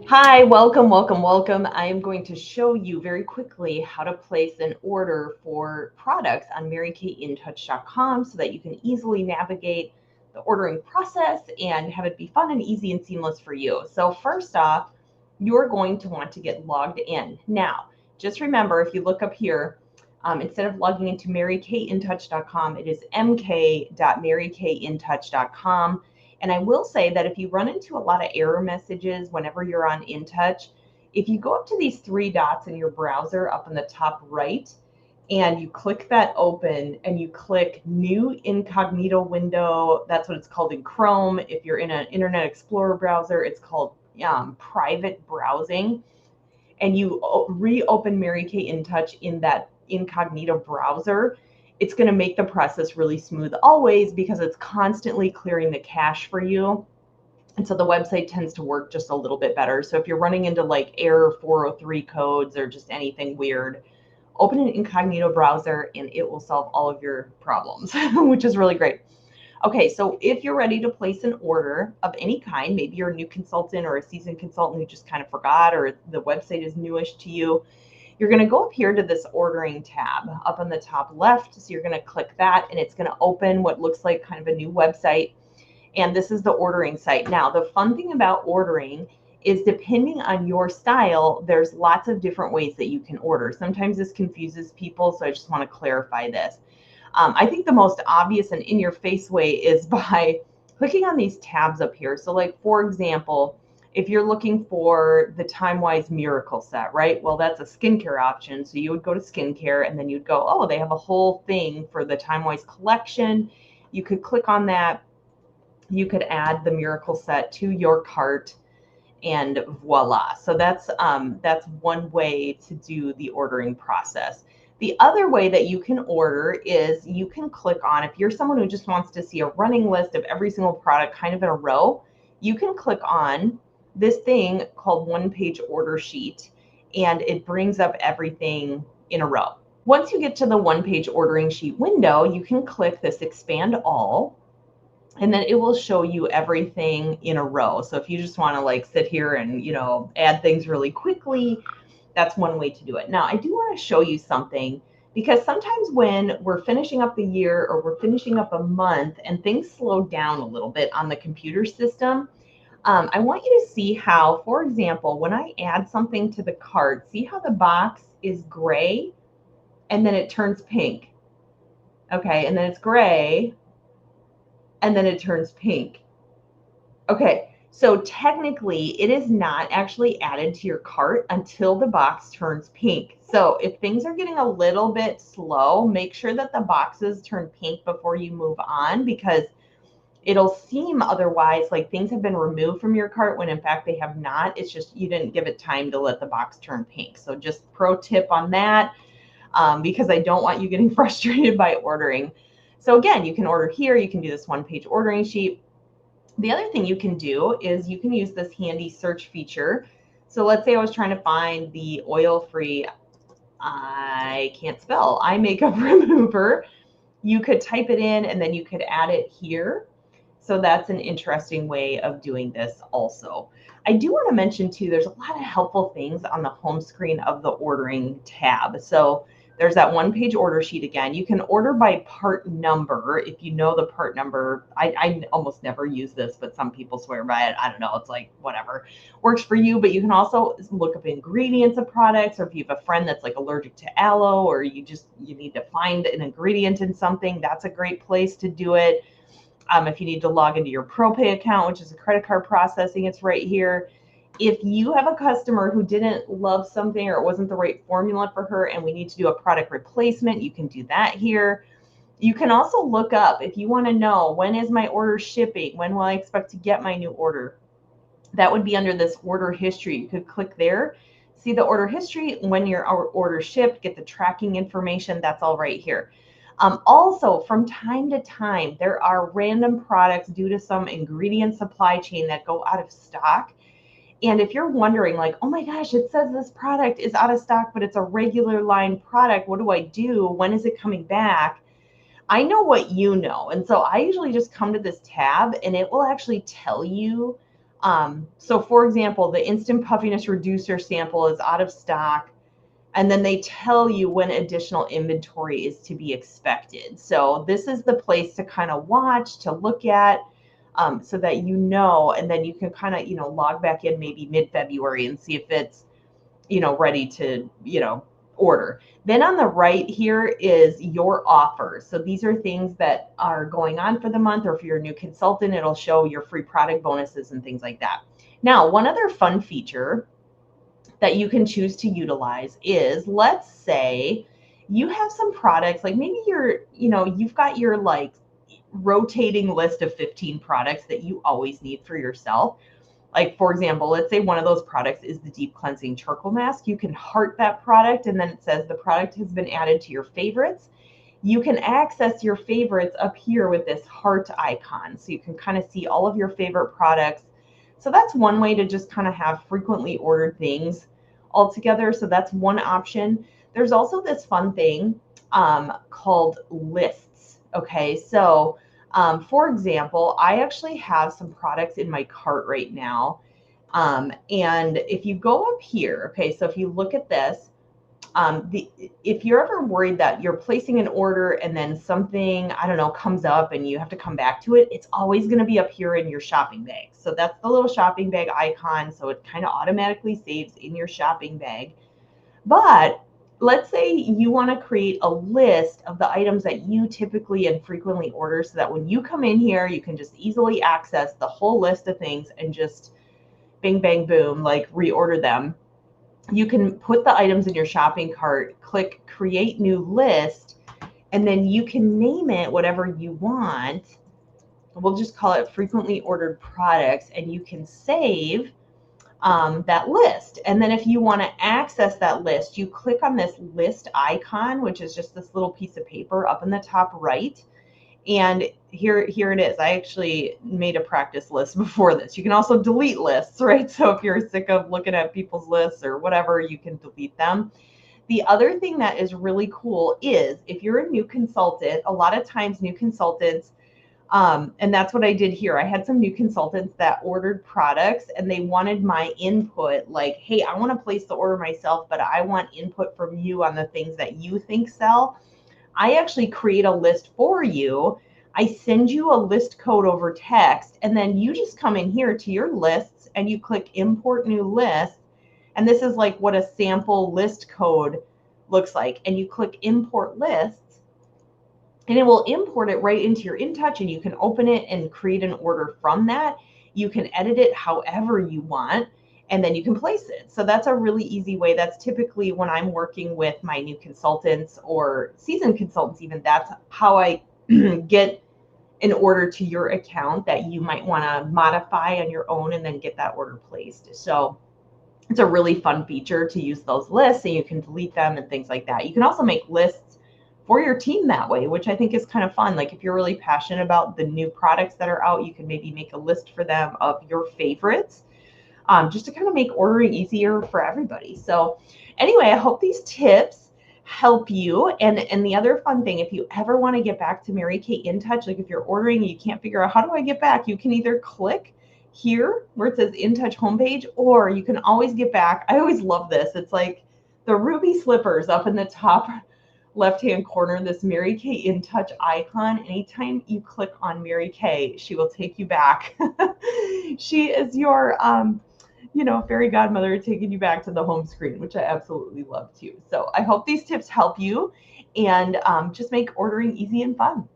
Hi, welcome, welcome, welcome. I am going to show you very quickly how to place an order for products on MaryKateInTouch.com so that you can easily navigate the ordering process and have it be fun and easy and seamless for you. So first off, you're going to want to get logged in. Now, just remember, if you look up here, instead of logging into MaryKateInTouch.com, it is mk.marykatintouch.com. And I will say that if you run into a lot of error messages whenever you're on InTouch, if you go up to these three dots in your browser up in the top right, and you click that open and you click new incognito window, that's what it's called in Chrome. If you're in an Internet Explorer browser, it's called private browsing. And you reopen Mary Kay InTouch in that incognito browser, it's going to make the process really smooth always because it's constantly clearing the cache for you. And so the website tends to work just a little bit better. So if you're running into like error 403 codes or just anything weird, open an incognito browser and it will solve all of your problems, which is really great. Okay, so if you're ready to place an order of any kind, maybe you're a new consultant or a seasoned consultant who just kind of forgot, or the website is newish to you, you're going to go up here to this ordering tab up on the top left. So you're going to click that and it's going to open what looks like kind of a new website. And this is the ordering site. Now, the fun thing about ordering is depending on your style, there's lots of different ways that you can order. Sometimes this confuses people, so I just want to clarify this. I think the most obvious and in your face way is by clicking on these tabs up here. So like, for example, if you're looking for the TimeWise Miracle Set, right? Well, that's a skincare option. So you would go to skincare and then you'd go, oh, they have a whole thing for the TimeWise collection. You could click on that. You could add the Miracle Set to your cart and voila. So that's one way to do the ordering process. The other way that you can order is you can click on, if you're someone who just wants to see a running list of every single product kind of in a row, you can click on this thing called one page order sheet and it brings up everything in a row. Once you get to the one page ordering sheet window, you can click this expand all and then it will show you everything in a row. So if you just want to like sit here and, add things really quickly, that's one way to do it. Now, I do want to show you something because sometimes when we're finishing up the year or we're finishing up a month and things slow down a little bit on the computer system, I want you to see how, for example, when I add something to the cart, see how the box is gray and then it turns pink. Okay, and then it's gray and then it turns pink. Okay, so technically it is not actually added to your cart until the box turns pink. So if things are getting a little bit slow, make sure that the boxes turn pink before you move on because it'll seem otherwise like things have been removed from your cart when in fact they have not. It's just you didn't give it time to let the box turn pink. So just pro tip on that because I don't want you getting frustrated by ordering. So again, you can order here. You can do this one page ordering sheet. The other thing you can do is you can use this handy search feature. So let's say I was trying to find the oil-free, I can't spell, eye makeup remover. You could type it in and then you could add it here. So that's an interesting way of doing this also. I do want to mention too, there's a lot of helpful things on the home screen of the ordering tab. So there's that one page order sheet again. You can order by part number if you know the part number. I almost never use this, but some people swear by it. I don't know. It's like whatever works for you. But you can also look up ingredients of products, or if you have a friend that's like allergic to aloe, or you need to find an ingredient in something, that's a great place to do it. If you need to log into your ProPay account, which is a credit card processing, it's right here. If you have a customer who didn't love something or it wasn't the right formula for her and we need to do a product replacement, you can do that here. You can also look up if you want to know when is my order shipping, when will I expect to get my new order. That would be under this order history. You could click there, see the order history, when your order shipped, get the tracking information. That's all right here. Also, from time to time, there are random products due to some ingredient supply chain that go out of stock. And if you're wondering, like, oh my gosh, it says this product is out of stock, but it's a regular line product. What do I do? When is it coming back? I know what you know. And so I usually just come to this tab and it will actually tell you So for example, the instant puffiness reducer sample is out of stock, and then they tell you when additional inventory is to be expected. So this is the place to kind of watch, to look at, so that you know, and then you can kind of, log back in maybe mid-February and see if it's, ready to, order. Then on the right here is your offers. So these are things that are going on for the month, or if you're a new consultant, it'll show your free product bonuses and things like that. Now, one other fun feature that you can choose to utilize is, let's say you have some products, like maybe you've got your like rotating list of 15 products that you always need for yourself. Like, for example, let's say one of those products is the deep cleansing charcoal mask. You can heart that product, and then it says the product has been added to your favorites. You can access your favorites up here with this heart icon. So you can kind of see all of your favorite products. So that's one way to just kind of have frequently ordered things all together. So that's one option. There's also this fun thing called lists. Okay, so for example, I actually have some products in my cart right now. And if you go up here, okay, so if you look at this, if you're ever worried that you're placing an order and then something, I don't know, comes up and you have to come back to it, it's always going to be up here in your shopping bag. So that's the little shopping bag icon. So it kind of automatically saves in your shopping bag. But let's say you want to create a list of the items that you typically and frequently order, so that when you come in here, you can just easily access the whole list of things and just bing, bang, boom, like reorder them. You can put the items in your shopping cart, click create new list, and then you can name it whatever you want. We'll just call it frequently ordered products, and you can save that list. And then if you want to access that list, you click on this list icon, which is just this little piece of paper up in the top right. And here it is. I actually made a practice list before this. You can also delete lists, right? So if you're sick of looking at people's lists or whatever, you can delete them. The other thing that is really cool is, if you're a new consultant, a lot of times new consultants, and that's what I did here. I had some new consultants that ordered products and they wanted my input, like, hey, I want to place the order myself, but I want input from you on the things that you think sell. I actually create a list for you. I send you a list code over text, and then you just come in here to your lists and you click import new list. And this is like what a sample list code looks like. And you click import lists, and it will import it right into your InTouch, and you can open it and create an order from that. You can edit it however you want, and then you can place it. So that's a really easy way. That's typically when I'm working with my new consultants or seasoned consultants, even that's how I get an order to your account that you might want to modify on your own and then get that order placed. So it's a really fun feature to use those lists, and you can delete them and things like that. You can also make lists for your team that way, which I think is kind of fun. Like if you're really passionate about the new products that are out, you can maybe make a list for them of your favorites, just to kind of make ordering easier for everybody. So anyway, I hope these tips help you. And the other fun thing, if you ever want to get back to Mary Kay InTouch, like if you're ordering and you can't figure out how do I get back, you can either click here where it says InTouch homepage, or you can always get back. I always love this. It's like the ruby slippers up in the top left-hand corner, this Mary Kay InTouch icon. Anytime you click on Mary Kay, she will take you back. She is your fairy godmother taking you back to the home screen, which I absolutely love too. So I hope these tips help you and just make ordering easy and fun.